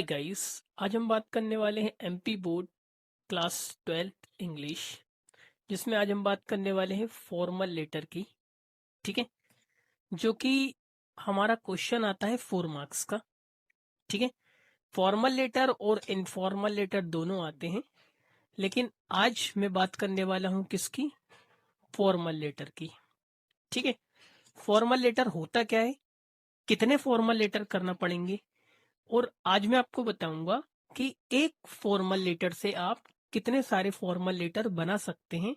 Guys, आज हम बात करने वाले हैं MP board class 12th English, जिसमें आज हम बात करने वाले हैं फॉर्मल लेटर की। ठीक है, जो कि हमारा क्वेश्चन आता है 4 मार्क्स का। ठीक है, फॉर्मल लेटर और इनफॉर्मल लेटर दोनों आते हैं, लेकिन आज मैं बात करने वाला हूं किसकी? फॉर्मल लेटर की। ठीक है, फॉर्मल लेटर होता क्या है, कितने फॉर्मल लेटर करना पड़ेंगे, और आज मैं आपको बताऊंगा कि एक फॉर्मल लेटर से आप कितने सारे फॉर्मल लेटर बना सकते हैं,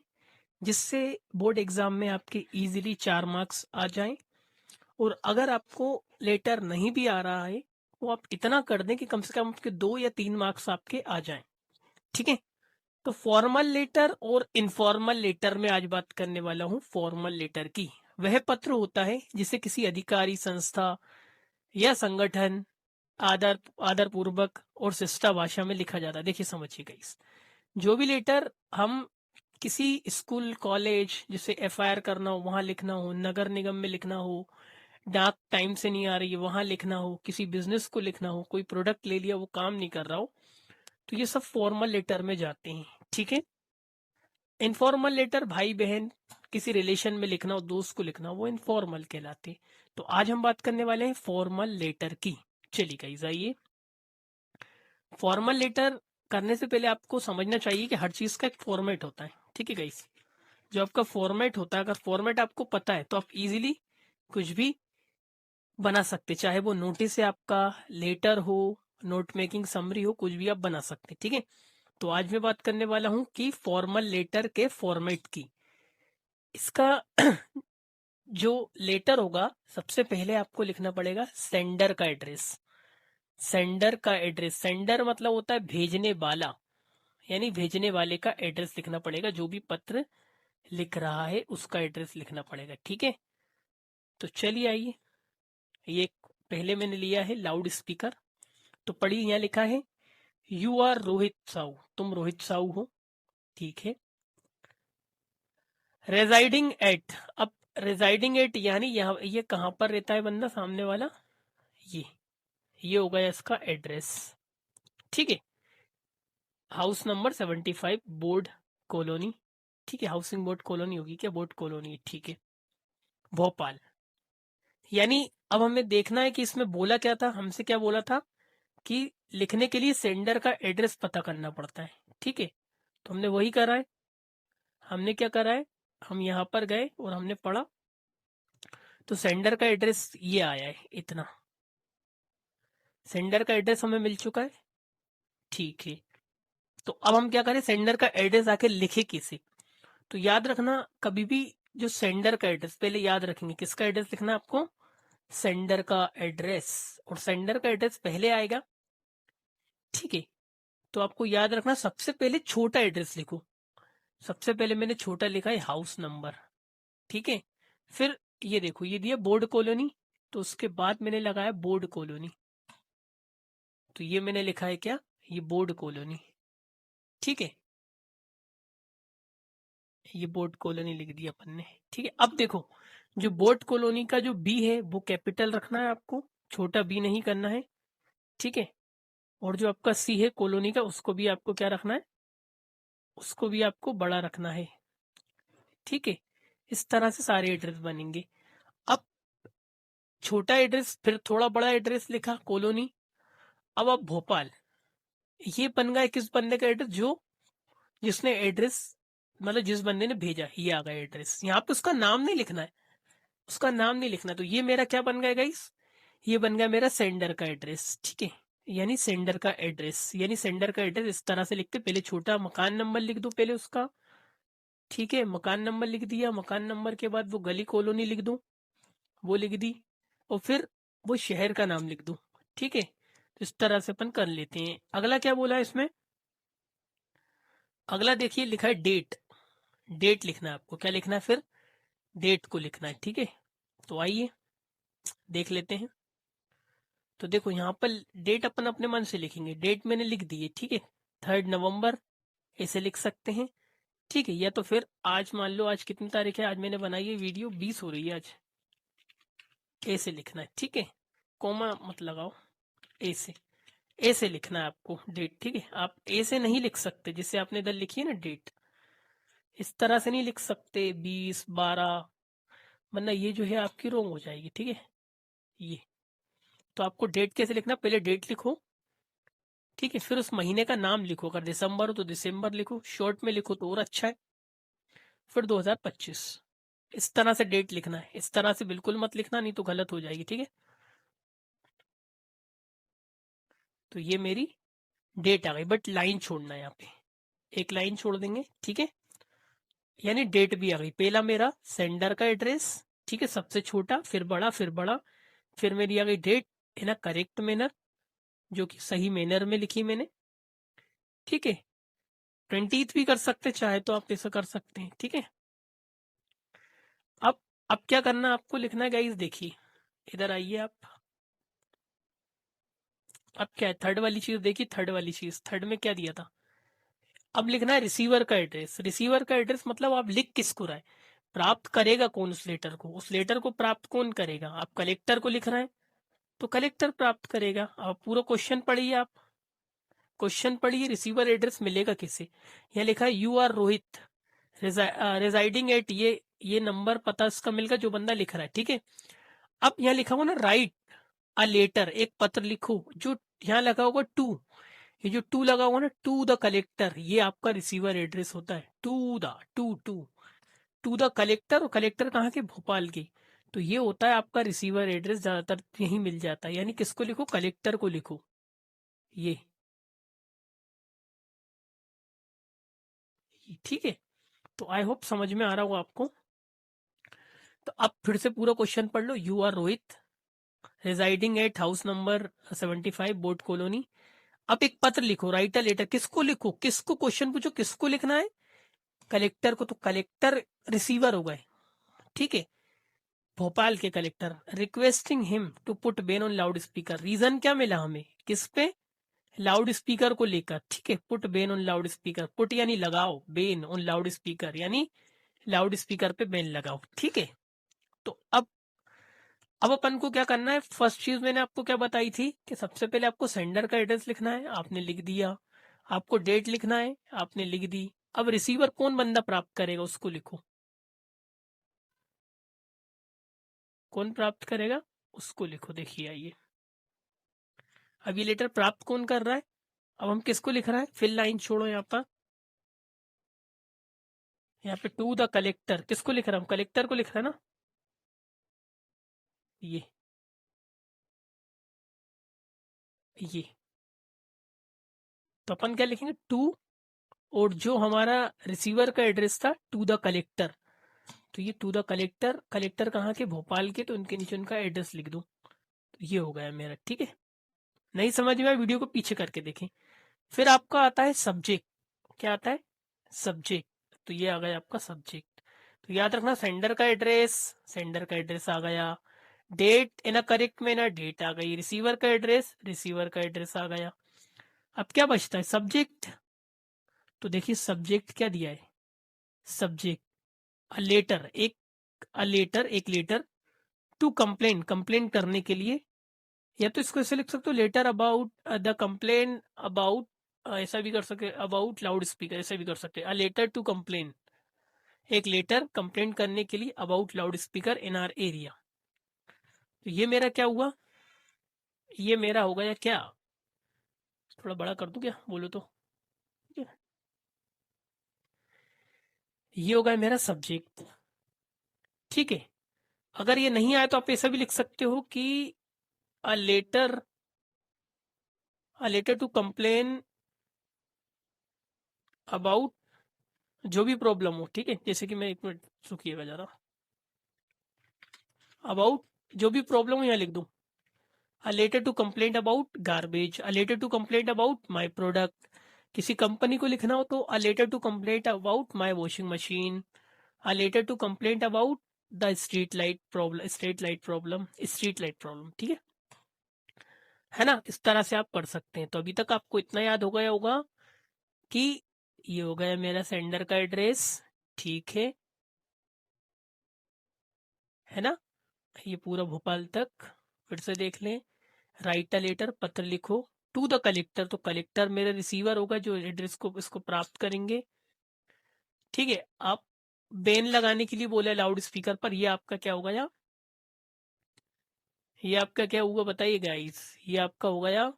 जिससे बोर्ड एग्जाम में आपके इजीली 4 मार्क्स आ जाएं। और अगर आपको लेटर नहीं भी आ रहा है तो आप इतना कर दें कि कम से कम आपके 2 या 3 मार्क्स आपके आ जाएं। ठीक है, तो फॉर्मल लेटर और इनफॉर्मल लेटर में आज बात करने वाला हूं फॉर्मल लेटर की। वह पत्र होता है जिसे किसी अधिकारी, संस्था या संगठन आदर आदर पूर्वक और शिष्टा भाषा में लिखा जाता है। देखिए, समझिएगा, इस जो भी लेटर हम किसी स्कूल, कॉलेज, जिसे एफआईआर करना हो वहां लिखना हो, नगर निगम में लिखना हो, डाक टाइम से नहीं आ रही है वहां लिखना हो, किसी बिजनेस को लिखना हो, कोई प्रोडक्ट ले लिया वो काम नहीं कर रहा हो, तो ये सब फॉर्मल लेटर में जाते हैं। ठीक है, इनफॉर्मल लेटर भाई बहन, किसी रिलेशन में लिखना हो, दोस्त को लिखना हो, वो इनफॉर्मल कहलाते। तो आज हम बात करने वाले हैं फॉर्मल लेटर की। चलिए गाइस, आइए। फॉर्मल लेटर करने से पहले आपको समझना चाहिए कि हर चीज का एक फॉर्मेट होता है। ठीक है गाइस, जो आपका फॉर्मेट होता है, अगर फॉर्मेट आपको पता है तो आप इजीली कुछ भी बना सकते, चाहे वो नोटिस है आपका, लेटर हो, नोट मेकिंग समरी हो, कुछ भी आप बना सकते। ठीक है, तो आज मैं बात करने वाला हूं कि फॉर्मल लेटर के फॉर्मेट की। इसका जो लेटर होगा, सबसे पहले आपको लिखना पड़ेगा सेंडर का एड्रेस। सेंडर का एड्रेस, सेंडर मतलब होता है भेजने वाला, यानी भेजने वाले का एड्रेस लिखना पड़ेगा। जो भी पत्र लिख रहा है उसका एड्रेस लिखना पड़ेगा। ठीक है, तो चलिए आइए। ये पहले मैंने लिया है लाउड स्पीकर, तो पढ़िए, यहाँ लिखा है यू आर रोहित साहू, तुम रोहित साहू हो। ठीक है, रेजाइडिंग एट, अब रेजाइडिंग एट यानी यहाँ ये कहाँ पर रहता है बंदा सामने वाला, ये हो गया इसका एड्रेस। ठीक है, हाउस नंबर 75 बोर्ड कॉलोनी। ठीक है, हाउसिंग बोर्ड कॉलोनी होगी क्या, बोर्ड कॉलोनी। ठीक है, भोपाल। यानी अब हमें देखना है कि इसमें बोला क्या था, हमसे क्या बोला था कि लिखने के लिए सेंडर का एड्रेस पता करना पड़ता है। ठीक है, तो हमने वही करा है। हमने क्या करा है, हम यहाँ पर गए और हमने पढ़ा, तो सेंडर का एड्रेस ये आया है, इतना सेंडर का एड्रेस हमें मिल चुका है। ठीक है, तो अब हम क्या करें, सेंडर का एड्रेस आके लिखे किसे, तो याद रखना कभी भी जो सेंडर का एड्रेस, पहले याद रखेंगे किसका एड्रेस लिखना है आपको, सेंडर का एड्रेस, और सेंडर का एड्रेस पहले आएगा। ठीक है, तो आपको याद रखना सबसे पहले छोटा एड्रेस लिखो। सबसे पहले मैंने छोटा लिखा है हाउस नंबर। ठीक है, फिर ये देखो, ये दिया बोर्ड कॉलोनी, तो उसके बाद मैंने लगाया बोर्ड कॉलोनी, तो ये मैंने लिखा है क्या, ये बोर्ड कॉलोनी। ठीक है, ये बोर्ड कॉलोनी लिख दिया अपन ने। ठीक है, अब देखो, जो बोर्ड कॉलोनी का जो बी है वो कैपिटल रखना है आपको, छोटा बी नहीं करना है। ठीक है, और जो आपका सी है कॉलोनी का, उसको भी आपको क्या रखना है, उसको भी आपको बड़ा रखना है। ठीक है, इस तरह से सारे एड्रेस बनेंगे। अब छोटा एड्रेस, फिर थोड़ा बड़ा एड्रेस लिखा कॉलोनी। अब भोपाल, ये बन गया किस बंदे का एड्रेस, जो जिसने एड्रेस, मतलब जिस बंदे ने भेजा, ये आ गया एड्रेस। यहाँ पे उसका नाम नहीं लिखना है, उसका नाम नहीं लिखना, तो ये मेरा क्या बन गया गाइस, ये बन गया मेरा सेंडर का एड्रेस। ठीक है, यानी सेंडर का एड्रेस, यानी सेंडर का एड्रेस इस तरह से लिखते, पहले छोटा मकान नंबर लिख दो पहले उसका। ठीक है, मकान नंबर लिख दिया, मकान नंबर के बाद वो गली कॉलोनी लिख दो, वो लिख दी, और फिर वो शहर का नाम लिख दो। ठीक है, तो इस तरह से अपन कर लेते हैं। अगला क्या बोला है इसमें, अगला देखिए लिखा है डेट। डेट लिखना है आपको, क्या लिखना है फिर, डेट को लिखना है। ठीक है, तो आइए देख लेते हैं। तो देखो, यहाँ पर डेट अपन अपने मन से लिखेंगे, डेट मैंने लिख दी है। ठीक है, 3 नवंबर ऐसे लिख सकते हैं। ठीक है, या तो फिर आज, मान लो आज कितनी तारीख है, आज मैंने बनाई है वीडियो 20 हो रही है आज, ऐसे लिखना है। ठीक है, कोमा मत लगाओ, ऐसे ए से लिखना है आपको डेट, ठीक है। आप ए से नहीं लिख सकते, जिससे आपने इधर लिखी है ना डेट, इस तरह से नहीं लिख सकते 20/12, वरना ये जो है आपकी रोंग हो जाएगी, ठीक है। ये तो आपको डेट कैसे लिखना, पहले डेट लिखो, ठीक है, फिर उस महीने का नाम लिखो, अगर दिसंबर हो तो दिसंबर लिखो, शॉर्ट में लिखो तो और अच्छा है, फिर 2025, इस तरह से डेट लिखना है। इस तरह से बिल्कुल मत लिखना, नहीं तो गलत हो जाएगी, ठीक है। तो ये मेरी डेट आ गई, बट लाइन छोड़ना है यहाँ पे, एक लाइन छोड़ देंगे, ठीक है। यानी डेट भी आ गई, पहला मेरा सेंडर का एड्रेस, ठीक है, सबसे छोटा, फिर बड़ा, फिर बड़ा, फिर मेरी आ गई date in a correct manner, जो कि सही मैनर में लिखी मैंने, ठीक है। 20th भी कर सकते चाहे तो आप ऐसा कर सकते हैं, ठीक है। अब अब क्या करना है आपको, लिखना है गाइस, देखिए इधर आइए आप। अब क्या है, थर्ड वाली चीज देखिए, थर्ड वाली चीज, थर्ड में क्या दिया था, अब लिखना है रिसीवर का एड्रेस। रिसीवर का एड्रेस मतलब आप लिख किसको रहे, प्राप्त करेगा कौन उस लेटर को, उस लेटर को प्राप्त कौन करेगा, आप कलेक्टर को लिख रहे हैं तो कलेक्टर प्राप्त करेगा। अब पूरा क्वेश्चन पढ़िए आप, क्वेश्चन पढ़िए, रिसीवर एड्रेस मिलेगा किसे, यहाँ लिखा है यू आर रोहित रेजाइडिंग एट, ये नंबर पता इसका मिलेगा जो बंदा लिख रहा है, ठीक है। अब यहाँ लिखा हुआ ना राइट अ लेटर, एक पत्र लिखो, जो यहाँ लगा होगा टू, ये जो टू लगा हुआ ना, टू द कलेक्टर, ये आपका रिसीवर एड्रेस होता है, to the to to to the collector, और कलेक्टर कहाँ के, भोपाल के, तो ये होता है आपका रिसीवर एड्रेस, ज्यादातर यही मिल जाता है। यानी किसको लिखो, कलेक्टर को लिखो, ये ठीक है। तो आई होप समझ में आ रहा होगा आपको। तो अब फिर से पूरा क्वेश्चन पढ़ लो, you are Rohit residing at house number 75 boat colony. अब एक पत्र लिखो, राइट अ लेटर, किसको लिखो, किसको, क्वेश्चन पूछो किसको लिखना है, कलेक्टर को, तो कलेक्टर रिसीवर हो गए, ठीक है, भोपाल के collector, requesting him to put ban on loudspeaker, reason क्या मिला हमें, किस पे, लाउड स्पीकर को लेकर, ठीक है, put ban on loud speaker, put यानी लगाओ, बेन ऑन लाउड स्पीकर यानी लाउड स्पीकर पे बेन लगाओ, ठीक है। तो अब अपन को क्या करना है, फर्स्ट चीज मैंने आपको क्या बताई थी कि सबसे पहले आपको सेंडर का एड्रेस लिखना है, आपने लिख दिया, आपको डेट लिखना है, आपने लिख दी। अब रिसीवर कौन बंदा प्राप्त करेगा उसको लिखो, कौन प्राप्त करेगा उसको लिखो, देखिए आइए, अब ये लेटर प्राप्त कौन कर रहा है, अब हम किसको लिख रहा है, फिल लाइन छोड़ो, यहाँ पे टू द कलेक्टर, किसको लिख रहा हूँ, कलेक्टर को लिख रहा है ना, ये तो अपन क्या लिखेंगे, टू, और जो हमारा रिसीवर का एड्रेस था टू द कलेक्टर, तो ये टू द कलेक्टर, कलेक्टर कहाँ के, भोपाल के, तो उनके नीचे उनका एड्रेस लिख दो, तो ये हो गया मेरा, ठीक है। नहीं समझ में आया, वीडियो को पीछे करके देखें। फिर आपका आता है सब्जेक्ट, क्या आता है, सब्जेक्ट, तो ये आ गया आपका सब्जेक्ट। तो याद रखना, सेंडर का एड्रेस, सेंडर का एड्रेस आ गया, date in a correct manner, date आ गई, रिसीवर का एड्रेस, रिसीवर का एड्रेस आ गया। अब क्या बचता है, सब्जेक्ट, तो देखिए सब्जेक्ट क्या दिया है, सब्जेक्ट अ लेटर, एक लेटर टू कंप्लेन, कंप्लेन करने के लिए, या तो इसको ऐसे लिख सकते हो, letter about the complain about, ऐसा भी कर सकते, अबाउट लाउड स्पीकर ऐसा भी कर सकते, अ लेटर टू कंप्लेन, एक लेटर कंप्लेन करने के लिए about loud speaker in are area. तो ये मेरा क्या हुआ, ये मेरा हो गया क्या, थोड़ा बड़ा कर दूं क्या, बोलो तो, ठीक है? ये हो गया मेरा सब्जेक्ट, ठीक है। अगर ये नहीं आया तो आप ऐसा भी लिख सकते हो कि a letter, a letter to complain about, जो भी प्रॉब्लम हो, ठीक है, जैसे कि मैं एक मिनट सुखिएगा जरा, अबाउट जो भी प्रॉब्लम हो यहाँ लिख दूं, a letter to complaint about garbage, a letter to complaint about my product, किसी कंपनी को लिखना हो तो a letter to complaint about my washing machine, a letter to complaint about the street light problem, street light problem, ठीक है ना, इस तरह से आप पढ़ सकते हैं। तो अभी तक आपको इतना याद हो गया होगा कि ये हो गया मेरा सेंडर का एड्रेस, ठीक है ना, ये पूरा भोपाल तक, फिर से देख लें, राइट अ लेटर, पत्र लिखो, टू द कलेक्टर, तो कलेक्टर मेरा रिसीवर होगा जो एड्रेस को इसको प्राप्त करेंगे। ठीक है, आप बेन लगाने के लिए बोले लाउड स्पीकर पर, ये आपका क्या होगा या ये आपका क्या होगा बताइए गाइस, ये आपका होगा या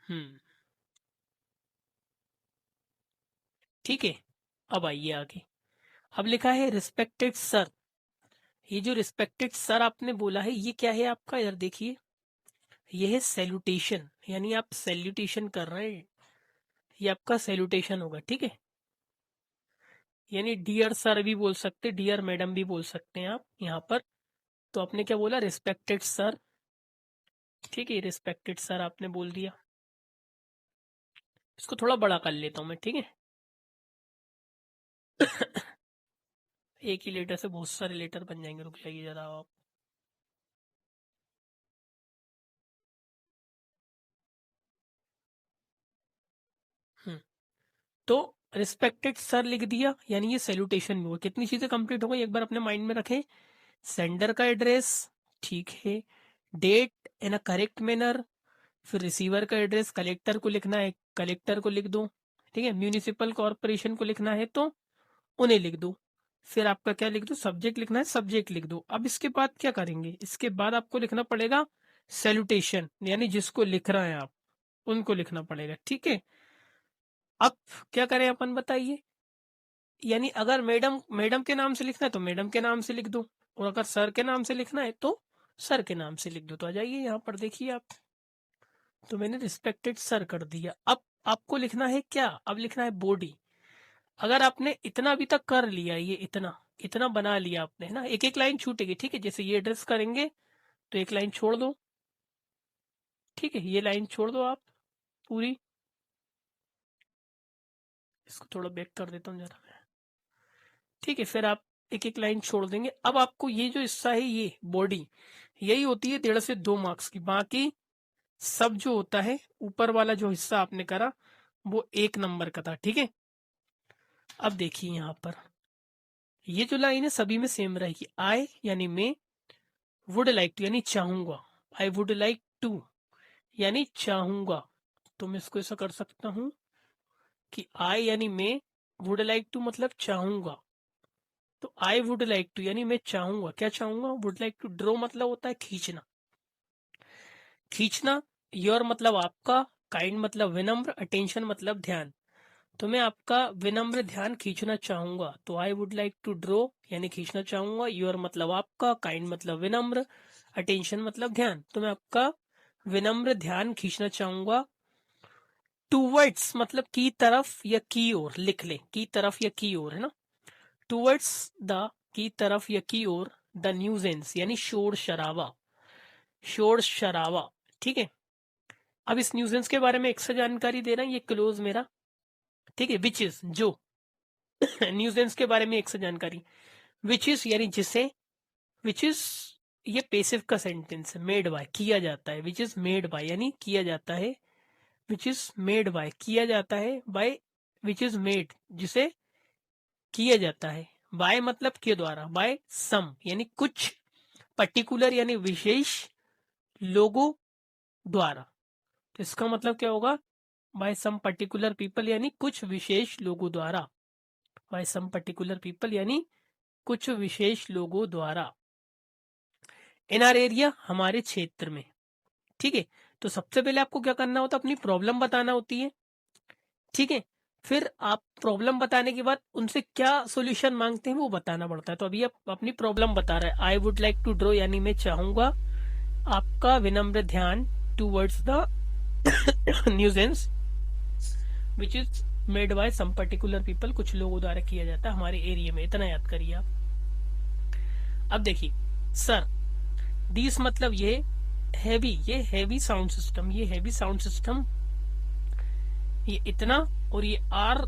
हम्म ठीक है। अब आइए आगे, अब लिखा है रिस्पेक्टेड सर। ये जो रिस्पेक्टेड सर आपने बोला है ये क्या है आपका, इधर देखिए, ये है सैल्यूटेशन, यानी आप सैल्यूटेशन कर रहे हैं, ये आपका सैल्यूटेशन होगा। ठीक है, यानी डियर सर भी बोल सकते, डियर मैडम भी बोल सकते हैं आप यहाँ पर। तो आपने क्या बोला, रिस्पेक्टेड सर। ठीक है, रिस्पेक्टेड सर आपने बोल दिया। इसको थोड़ा बड़ा कर लेता हूँ मैं, ठीक है। एक ही लेटर से बहुत सारे लेटर बन जाएंगे, रुक जाइए जरा आप। हम्म तो रिस्पेक्टेड सर लिख दिया, यानी ये सैल्यूटेशन में हुआ। कितनी चीजें कंप्लीट हो गई एक बार अपने माइंड में रखें। सेंडर का एड्रेस, ठीक है, date in a correct manner, फिर रिसीवर का एड्रेस, कलेक्टर को लिखना है कलेक्टर को लिख दो, ठीक है, म्यूनिसिपल कॉर्पोरेशन को लिखना है तो उन्हें लिख दो, फिर आपका क्या लिख दो, सब्जेक्ट लिखना है सब्जेक्ट लिख दो। अब इसके बाद क्या करेंगे, इसके बाद आपको लिखना पड़ेगा सैल्यूटेशन, यानी जिसको लिख रहे हैं आप उनको लिखना पड़ेगा। ठीक है, अब क्या करें अपन बताइए, यानी अगर मैडम मैडम के नाम से लिखना है तो मैडम के नाम से लिख दो, और अगर सर के नाम से लिखना है तो सर के नाम से लिख दो। तो आ जाइए यहाँ पर देखिए आप, तो मैंने रिस्पेक्टेड सर कर दिया। अब आपको लिखना है क्या, अब लिखना है बॉडी। अगर आपने इतना अभी तक कर लिया, ये इतना इतना बना लिया आपने, है ना, एक एक लाइन छूटेगी। ठीक है, जैसे ये एड्रेस करेंगे तो एक लाइन छोड़ दो, ठीक है, ये लाइन छोड़ दो आप पूरी। इसको थोड़ा बैक कर देता हूँ जरा मैं। ठीक है, फिर आप एक एक लाइन छोड़ देंगे। अब आपको ये जो हिस्सा है ये बॉडी, यही होती है 1.5 से 2 मार्क्स की, बाकी सब जो होता है ऊपर वाला जो हिस्सा आपने करा वो 1 नंबर का था। ठीक है, अब देखिए यहाँ पर ये जो लाइन है सभी में सेम रहेगी। आई यानी मैं, वुड लाइक टू यानी चाहूंगा, आई वुड लाइक टू यानी चाहूंगा। तो मैं इसको ऐसा कर सकता हूं कि आई यानी मैं, वुड लाइक टू मतलब चाहूंगा, तो आई वुड लाइक टू यानी मैं चाहूंगा, क्या चाहूंगा, वुड लाइक टू ड्रॉ मतलब होता है खींचना, खींचना, योर मतलब आपका, काइंड मतलब विनम्र, अटेंशन मतलब ध्यान। तो मैं आपका विनम्र ध्यान खींचना चाहूंगा, तो I would like to draw यानी खींचना चाहूंगा, योर मतलब आपका, काइंड मतलब विनम्र, अटेंशन मतलब ध्यान। तो मैं आपका विनम्र ध्यान खींचना चाहूंगा। टूवर्ड्स मतलब की तरफ या की ओर, लिख ले, की तरफ या की ओर, है ना, टूवर्ड्स द, की तरफ या की ओर, द न्यूजेंस यानी शोर शराबा, शोर शराबा। ठीक है, अब इस न्यूजेंस के बारे में एक्स्ट्रा जानकारी दे रहा है ये क्लोज मेरा। ठीक है, विच इज जो न्यूजेंस के बारे में एक्स्ट्रा जानकारी, विच इज यानी जिसे, विच इज ये पेसिव का सेंटेंस है, मेड बाय किया जाता है, विच इज मेड बाय यानी किया जाता है, विच इज मेड बाय किया जाता है, बाय विच इज मेड जिसे किया जाता है, बाय मतलब के द्वारा, बाय सम यानी कुछ, पर्टिकुलर यानी विशेष, लोगों द्वारा। तो इसका मतलब क्या होगा, बाय सम पर्टिकुलर पीपल यानी कुछ विशेष लोगों द्वारा, बाय सम पर्टिकुलर पीपल यानी कुछ विशेष लोगों द्वारा, इन आर एरिया हमारे क्षेत्र में। ठीक है, तो सबसे पहले आपको क्या करना होता है, अपनी प्रॉब्लम बताना होती है। ठीक है, फिर आप प्रॉब्लम बताने के बाद उनसे क्या सॉल्यूशन मांगते हैं वो बताना पड़ता है। तो अभी आप अपनी प्रॉब्लम बता रहे हैं, I would like to draw यानी मैं चाहूंगा आपका विनम्र ध्यान towards the nuisance which is made by some particular people, कुछ लोगों द्वारा किया जाता है हमारे एरिया में, इतना याद करिए आप। अब देखिए सर, दिस मतलब ये हैवी, ये हैवी साउंड सिस्टम, ये हैवी साउंड सिस्टम, ये इतना, और ये आर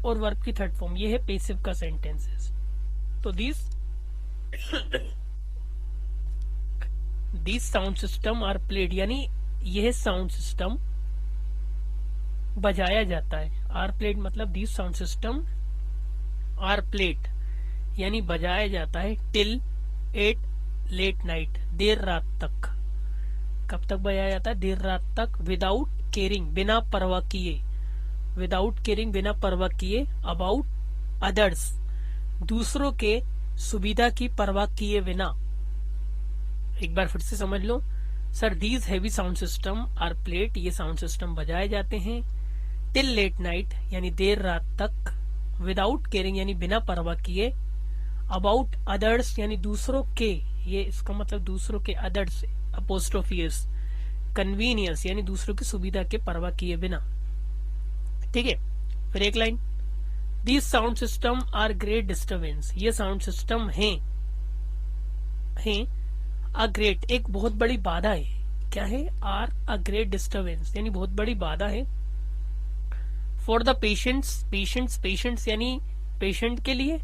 और वर्ब की थर्ड फॉर्म, ये है पेसिव का सेंटेंसेस। तो this sound system are played यानी यह साउंड सिस्टम बजाया जाता है, आर प्लेड मतलब this sound system are played यानी बजाया जाता है, टिल 8 लेट नाइट देर रात तक, कब तक बजाया जाता है? देर रात तक। विदाउट केयरिंग, बिना परवाह किए, विदाउट केयरिंग बिना परवाह किए, अबाउट अदर्स, दूसरों के सुविधा की परवाह किए बिना। एक बार फिर से समझ लो sir, these heavy sound system are played, ये साउंड सिस्टम बजाए जाते हैं टिल लेट नाइट यानी देर रात तक, विदाउट केयरिंग यानी बिना परवाह किए, अबाउट अदर्स यानी दूसरों के, ये इसका मतलब दूसरों के, अदर्स अपोस्ट्रोफियस, कन्वीनियंस यानी दूसरों की सुविधा के परवाह किए बिना। ठीक है, फिर एक line, these sound system are great disturbance, ये साउंड सिस्टम हैं अ ग्रेट, एक बहुत बड़ी बाधा है। क्या है? आर अ ग्रेट डिस्टर्बेंस यानी बहुत बड़ी बाधा है। फॉर द पेशेंट्स, पेशेंट्स यानी पेशेंट के लिए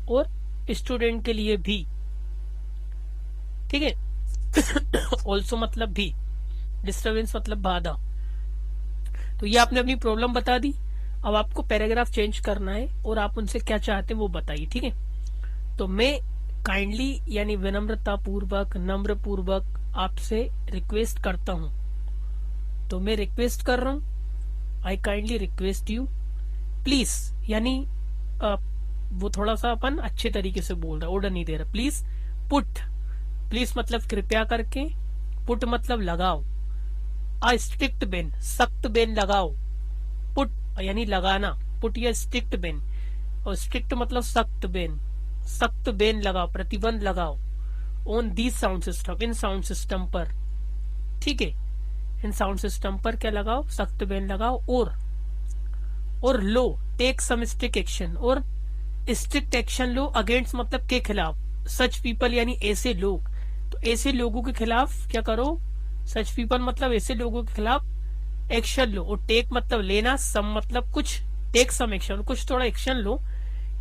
और स्टूडेंट के लिए भी। ठीक है, ऑल्सो मतलब भी, डिस्टर्बेंस मतलब बाधा। तो ये आपने अपनी प्रॉब्लम बता दी। अब आपको पैराग्राफ चेंज करना है और आप उनसे क्या चाहते हैं वो बताइए। ठीक है, तो मैं काइंडली यानी विनम्रता पूर्वक, नम्र पूर्वक आपसे रिक्वेस्ट करता हूं। तो मैं रिक्वेस्ट कर रहा हूं, आई काइंडली रिक्वेस्ट यू, प्लीज यानी वो थोड़ा सा अपन अच्छे तरीके से बोल रहा है, ऑर्डर नहीं दे रहा। प्लीज पुट, प्लीज मतलब कृपया करके, पुट मतलब लगाओ, अ स्ट्रिक्ट बेन, सख्त बेन लगाओ, पुट यानी लगाना, पुट या स्ट्रिक्ट बेन, और स्ट्रिक्ट मतलब सख्त बेन, सख्त बेन लगाओ, प्रतिबंध लगाओ, on this sound system, in sound system पर। ठीक है, इन साउंड सिस्टम पर क्या लगाओ? सख्त बेन लगाओ। और लो, टेक सम स्ट्रिक्ट एक्शन, और स्ट्रिक्ट एक्शन लो, अगेंस्ट मतलब के खिलाफ, सच पीपल यानी ऐसे लोग, तो ऐसे लोगों के खिलाफ क्या करो? सच पीपल मतलब ऐसे लोगों के खिलाफ एक्शन लो, और टेक मतलब लेना, सम मतलब कुछ, टेक सम एक्शन कुछ थोड़ा एक्शन लो,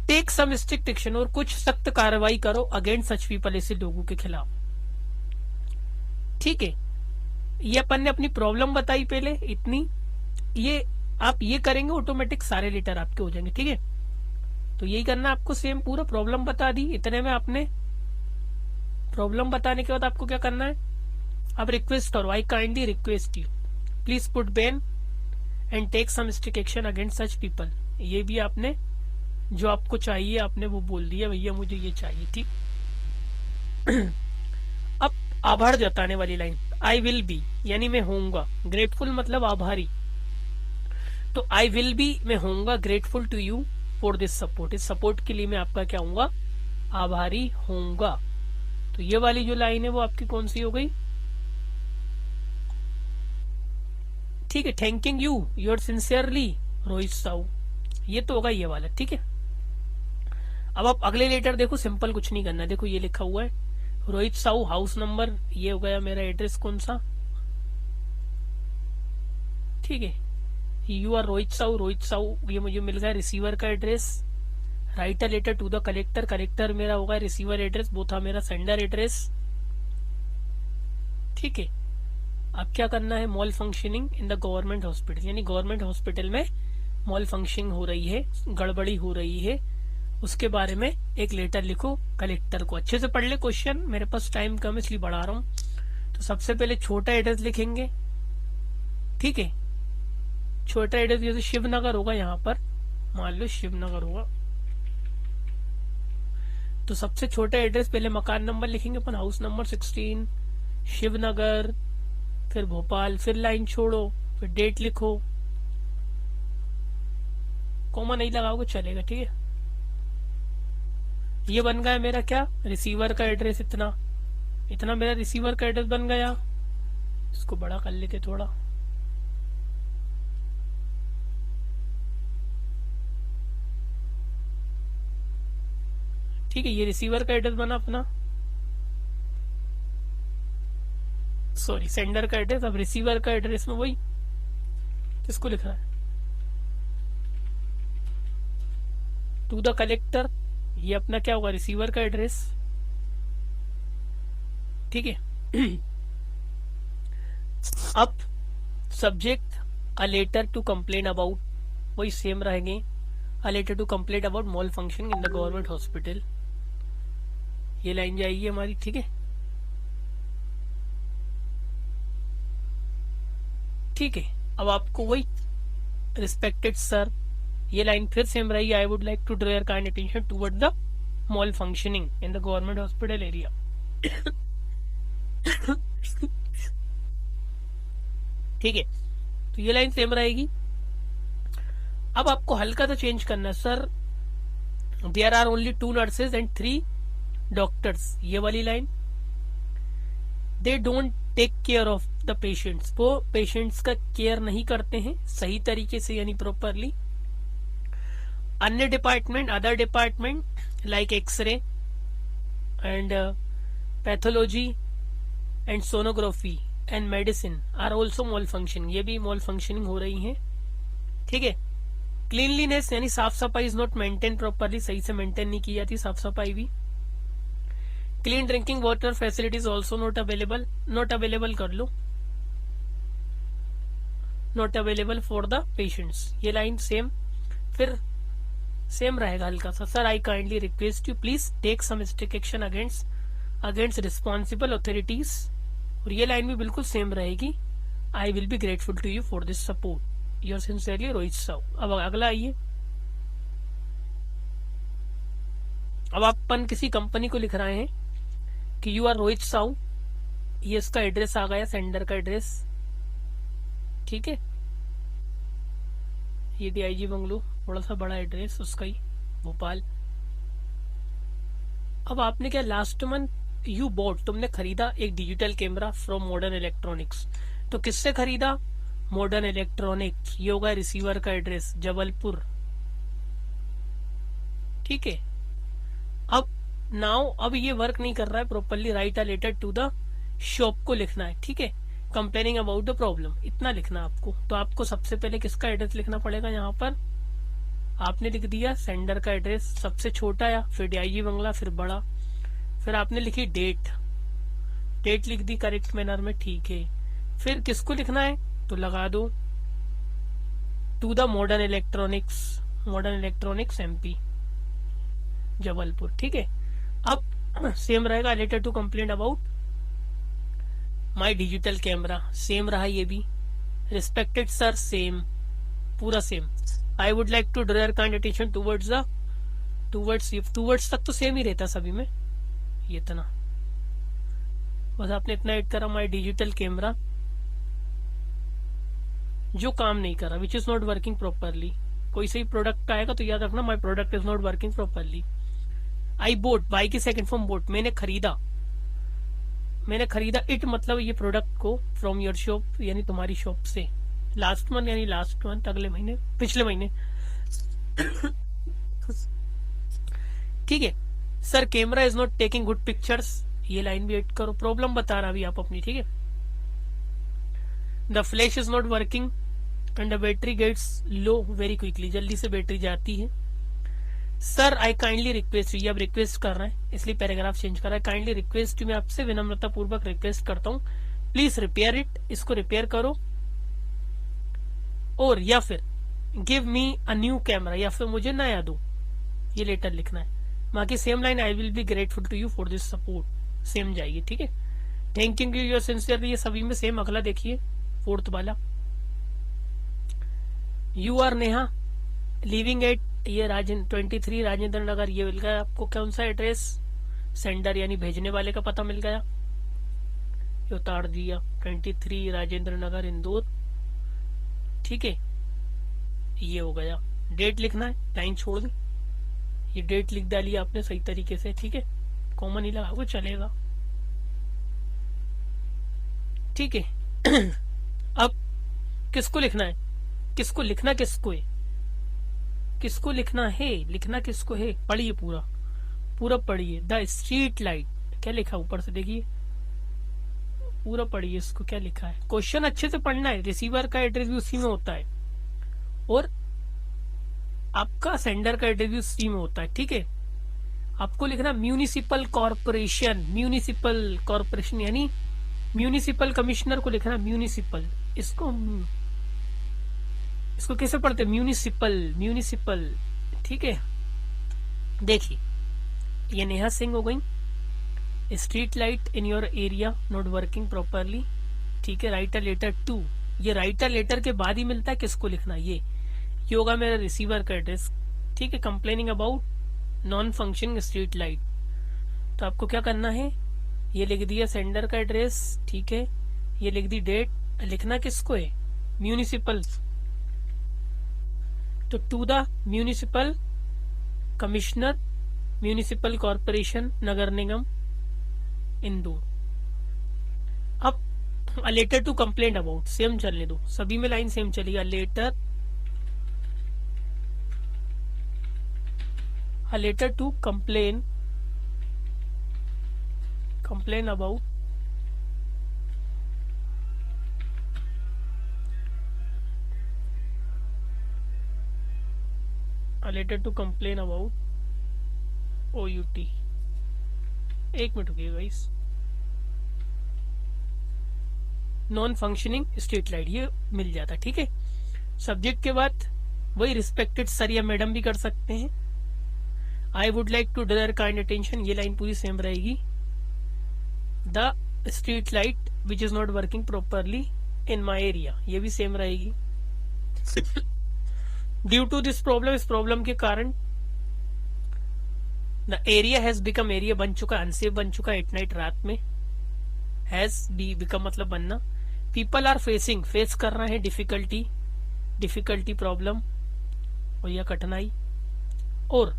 टेक सम स्ट्रिक्ट एक्शन और कुछ सख्त कार्रवाई करो अगेंस्ट सच पीपल, ऐसे लोगों के खिलाफ। ठीक है, ये अपन ने अपनी प्रॉब्लम बताई पहले इतनी, ये आप ये करेंगे ऑटोमेटिक सारे लेटर आपके हो जाएंगे। ठीक है, तो यही करना आपको, सेम पूरा प्रॉब्लम बता दी, इतने में आपने प्रॉब्लम बताने के बाद आपको क्या करना है? आप रिक्वेस्ट करो, I kindly request you, please put ban and take some strict action against such people. ये भी आपने जो आपको चाहिए आपने वो बोल दिया, भैया मुझे ये चाहिए। ठीक, अब आभार जताने वाली लाइन, आई विल बी यानी मैं होऊंगा, ग्रेटफुल मतलब आभारी, तो आई विल बी मैं होऊंगा grateful to you for this support, इस सपोर्ट के लिए मैं आपका क्या होऊंगा? आभारी होऊंगा। तो ये वाली जो लाइन है वो आपकी कौन सी हो गई? ठीक है, thanking you your sincerely Rohit Sahu, ये तो होगा ये वाला। ठीक है, अब आप अगले लेटर देखो, सिंपल कुछ नहीं करना, देखो ये लिखा हुआ है रोहित साहू, हाउस नंबर, ये हो गया मेरा एड्रेस कौन सा? ठीक है, यू आर रोहित साहू, ये मुझे मिल गया रिसीवर का address, write a letter to the collector, collector मेरा होगा रिसीवर एड्रेस, वो था मेरा सेंडर एड्रेस। ठीक है, अब क्या करना है? Mall functioning in the government hospital, यानी गवर्नमेंट हॉस्पिटल में मॉल फंक्शनिंग हो रही है, गड़बड़ी हो रही है, उसके बारे में एक लेटर लिखो कलेक्टर को। अच्छे से पढ़ ले क्वेश्चन, मेरे पास टाइम कम है इसलिए बढ़ा रहा हूं। तो सबसे पहले छोटा एड्रेस लिखेंगे। ठीक है, छोटा एड्रेस जैसे शिवनगर होगा, यहाँ पर मान लो शिवनगर होगा, तो सबसे छोटा एड्रेस पहले मकान नंबर लिखेंगे अपन, हाउस नंबर 16 शिवनगर, फिर भोपाल, फिर लाइन छोड़ो, फिर डेट लिखो, कॉमा नहीं लगाओगे चलेगा। ठीक है, ये बन गया मेरा क्या? रिसीवर का एड्रेस, इतना मेरा रिसीवर का एड्रेस बन गया। इसको बड़ा कर लेते थोड़ा, ठीक है, ये रिसीवर का एड्रेस बना अपना, सॉरी सेंडर का एड्रेस। अब रिसीवर का एड्रेस में वही किसको लिख रहा है? टू द कलेक्टर, ये अपना क्या होगा? रिसीवर का एड्रेस। ठीक है, अब subject a letter to complain about, वही सेम रहेंगे, a letter to complain about malfunction in the government hospital, ये लाइन जाएगी हमारी। ठीक है, ठीक है, अब आपको वही रिस्पेक्टेड सर, ये लाइन फिर सेम रही, I would like to draw your kind attention toward the malfunctioning in the government hospital area. ठीक है, तो ये लाइन सेम रहेगी। अब आपको हल्का तो चेंज करना है, sir there are only 2 nurses and 3 doctors, ये वाली line. They don't take care of the patients, वो पेशेंट्स का केयर नहीं करते हैं सही तरीके से यानी प्रॉपरली। अन्य department, other department like x ray and pathology and sonography and medicine are also malfunctioning, ये भी मॉल फंक्शनिंग हो रही है। ठीक है, क्लीनलीनेस यानी साफ सफाई इज नॉट मेंटेन प्रॉपरली, सही से मेंटेन नहीं की जाती साफ सफाई भी। Clean drinking water facilities also not available, not available कर लो, not available for the patients, ये लाइन सेम फिर सेम रहेगा हल्का सा। Sir I kindly request you please take some strict action against responsible authorities, और ये लाइन भी बिल्कुल सेम रहेगी। I will be grateful to you for this support, your sincerely Rohit Sahu. अब अगला आइए, अब अपन किसी कंपनी को लिख रहे हैं कि यू आर रोहित साहू, ये इसका एड्रेस आ गया, सेंडर का एड्रेस। ठीक है, ये डीआईजी बंगलो, थोड़ा सा बड़ा एड्रेस उसका ही, भोपाल। अब आपने क्या लास्ट मंथ यू बॉट, तुमने खरीदा एक digital camera from modern electronics, तो किससे खरीदा? मॉडर्न इलेक्ट्रॉनिक्स, ये होगा रिसीवर का एड्रेस जबलपुर। ठीक है, अब नाउ अब ये वर्क नहीं कर रहा है properly, write a letter to the shop को लिखना है। ठीक है, कंप्लेनिंग अबाउट द प्रॉब्लम, इतना लिखना आपको। तो आपको सबसे पहले किसका एड्रेस लिखना पड़ेगा, यहाँ पर आपने लिख दिया सेंडर का एड्रेस, सबसे छोटा या फिर डीआईजी बंगला, फिर बड़ा, फिर आपने लिखी डेट लिख दी करेक्ट मैनर में। ठीक है, फिर किसको लिखना है तो लगा दो to the modern electronics MP Jabalpur. ठीक है, अब सेम रहेगा, letter to complaint about my digital camera, same रहा ये भी। रिस्पेक्टेड सर, सेम, पूरा same. I would like to draw your kind attention towards तक तो सेम ही रहता सभी में, ये इतना बस आपने इतना ऐड करा, माई डिजिटल कैमरा जो काम नहीं कर रहा, विच इज नॉट वर्किंग प्रॉपरली। कोई सही प्रोडक्ट आएगा तो याद रखना, my product is not working properly. I boat, by की सेकंड फॉर्म बोट, मैंने खरीदा इट मतलब ये प्रोडक्ट को फ्रॉम योर शॉप यानी तुम्हारी शॉप से, लास्ट मंथ यानी लास्ट मंथ अगले महीने, पिछले महीने। ठीक है, sir camera is not taking good pictures, ये लाइन भी ऐड करो, प्रॉब्लम बता रहा अभी आप अपनी। ठीक है, the flash is not working and the battery gets low very quickly, जल्दी से बैटरी जाती है। Sir I kindly request you, ये अब रिक्वेस्ट कर रहे हैं इसलिए पैराग्राफ चेंज कर रहा है। काइंडली रिक्वेस्ट मैं आपसे विनम्रता पूर्वक रिक्वेस्ट करता हूँ, प्लीज रिपेयर इट, इसको रिपेयर करो, और या फिर give me a new camera, या फिर मुझे नया दो, ये लेटर लिखना है। बाकी same line, I will be grateful to you for this support, same जाएगी। ठीक है, थैंक यू योर सिंसियरली, ये सभी में सेम। अगला देखिए फोर्थ वाला, you are Neha living at, ये 23 राजेंद्र नगर, ये मिल गया आपको कौन सा एड्रेस, सेंडर यानी भेजने वाले का पता मिल गया, ये उतार दिया 23 राजेंद्र नगर इंदौर। ठीक है, ये हो गया। डेट लिखना है, लाइन छोड़ दी, ये डेट लिख डाली आपने सही तरीके से। ठीक है, कॉमन ही लगा वो चलेगा। ठीक है, अब किसको लिखना है, किसको लिखना किसको है, पढ़िए पूरा पढ़िए। द स्ट्रीट लाइट, क्या लिखा ऊपर से देखिए, पूरा पढ़िए इसको, क्या लिखा है। क्वेश्चन अच्छे से पढ़ना है, रिसीवर का एड्रेस भी उसी में होता है और आपका सेंडर का एड्रेस भी उसी में होता है। ठीक है, आपको लिखना म्यूनिसिपल कॉर्पोरेशन यानी म्यूनिसिपल कमिश्नर को लिखना म्यूनिसिपल, इसको कैसे पढ़ते, म्यूनिसिपल। ठीक है, देखिए ये नेहा सिंह हो गई, street light in your area not working properly. ठीक है, राइट अ लेटर टू ये राइटर लेटर के बाद ही मिलता है, किसको लिखना, ये होगा मेरा रिसीवर का एड्रेस। ठीक है, complaining about non functioning street light, तो आपको क्या करना है, ये लिख दिया सेंडर का एड्रेस, ठीक है, ये लिख दी डेट, लिखना किसको है, म्यूनिसिपल, तो to the municipal commissioner municipal corporation नगर निगम इंदौर। अब a letter to complaint about, same चलने दो, सभी में लाइन सेम चलेगी, a letter to complain about a letter to complain about OUT। एक मिनट रुकिए guys, non functioning street light, ये मिल जाता, ठीक है। सब्जेक्ट के बाद वही रिस्पेक्टेड सर या मैडम भी कर सकते हैं। I would like to draw kind attention, ये लाइन पूरी सेम रहेगी। The street light which is not working properly in my area, ये भी सेम रहेगी। ड्यू टू दिस प्रॉब्लम, इस प्रॉब्लम के कारण the area has become, area बन चुका, अनसेफ बन चुका एट नाइट, रात में। हैज बी बिकम मतलब बनना। पीपल आर फेसिंग, फेस कर रहे हैं डिफिकल्टी प्रॉब्लम और या कठिनाई, और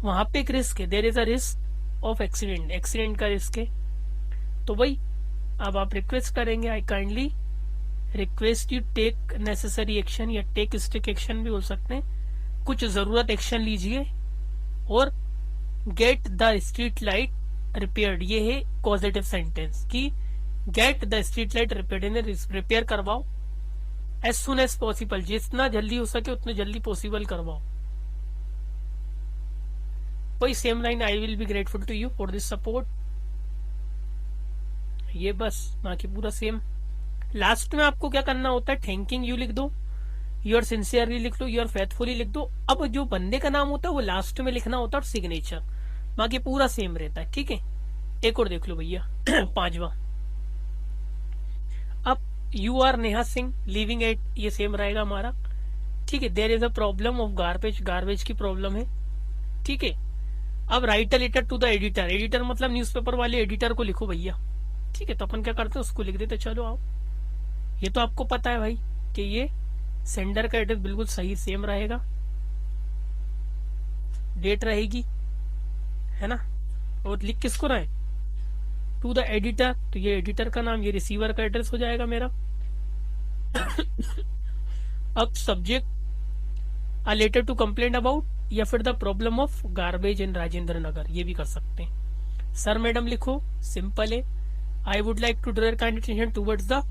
वहां पे एक रिस्क है, there is a risk of accident, accident का रिस्क है। तो भाई अब आप रिक्वेस्ट करेंगे, I kindly request you take necessary action, या टेक स्टिक एक्शन भी हो सकते हैं, कुछ जरूरत एक्शन लीजिए और get the street light repaired, ये है पॉजिटिव सेंटेंस कि get the street light repaired, repair करवाओ एज सुन एज पॉसिबल, जितना जल्दी हो सके उतने जल्दी पॉसिबल करवाओ। वही same line, I will be grateful to you for this support, ये बस, बाकी पूरा सेम। लास्ट में आपको क्या करना होता है, थैंकिंग यू लिख दो, यूर सिंसियरली लिख लो, यूर फेथफुली लिख दो। अब जो बंदे का नाम होता है वो लास्ट में लिखना होता है और सिग्नेचर, बाकी पूरा सेम रहता है, ठीक है। एक और देख लो भैया, पांचवा, अब you are Neha Singh living at, ये सेम रहेगा हमारा, ठीक है। There is a problem of garbage, garbage की प्रॉब्लम है, ठीक है। अब write a letter to the editor, editor मतलब न्यूज़पेपर वाले एडिटर को लिखो भैया, ठीक है। तो अपन क्या करते हैं, उसको लिख देते, चलो आओ। ये तो आपको पता है भाई कि ये सेंडर का एड्रेस बिल्कुल सही सेम रहेगा, डेट रहेगी, है ना, और लिख किसको रहा है, टू द एडिटर, तो ये एडिटर का नाम, ये रिसीवर का एड्रेस हो जाएगा मेरा। अब subject a letter to complaint about, या फिर the problem of garbage in Rajendra Nagar, ये भी कर सकते हैं। सर मैडम लिखो, सिंपल है। I would like to draw kind attention towards the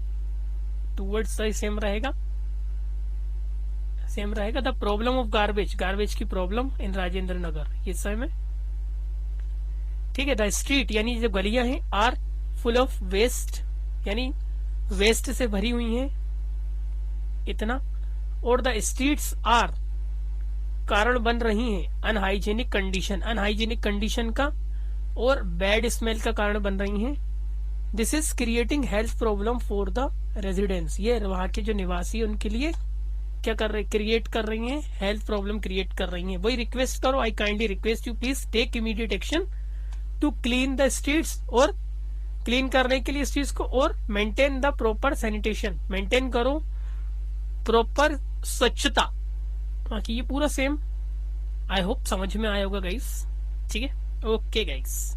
same रहेगा, the problem of garbage, garbage की प्रॉब्लम इन राजेंद्र नगर, ये सेम है, ठीक है। द स्ट्रीट यानी जो गलियां हैं, आर फुल ऑफ वेस्ट, यानी वेस्ट से भरी हुई हैं, इतना। और द स्ट्रीट्स आर, कारण बन रही हैं, अनहाइजेनिक कंडीशन, अनहाइजेनिक कंडीशन का और बैड स्मेल का कारण बन रही हैं। This is creating health problem for the residents, ये वहां के जो निवासी उनके लिए क्या कर रहे, क्रिएट कर रही हैं, हेल्थ प्रॉब्लम क्रिएट कर रही हैं। वही रिक्वेस्ट करो, I kindly request you please take immediate action to clean the streets, और क्लीन करने के लिए स्ट्रीट्स को, और maintain the proper sanitation, maintain करो प्रॉपर स्वच्छता। बाकी ये पूरा सेम, आई होप समझ में आया होगा गाइस, ठीक है। Okay guys.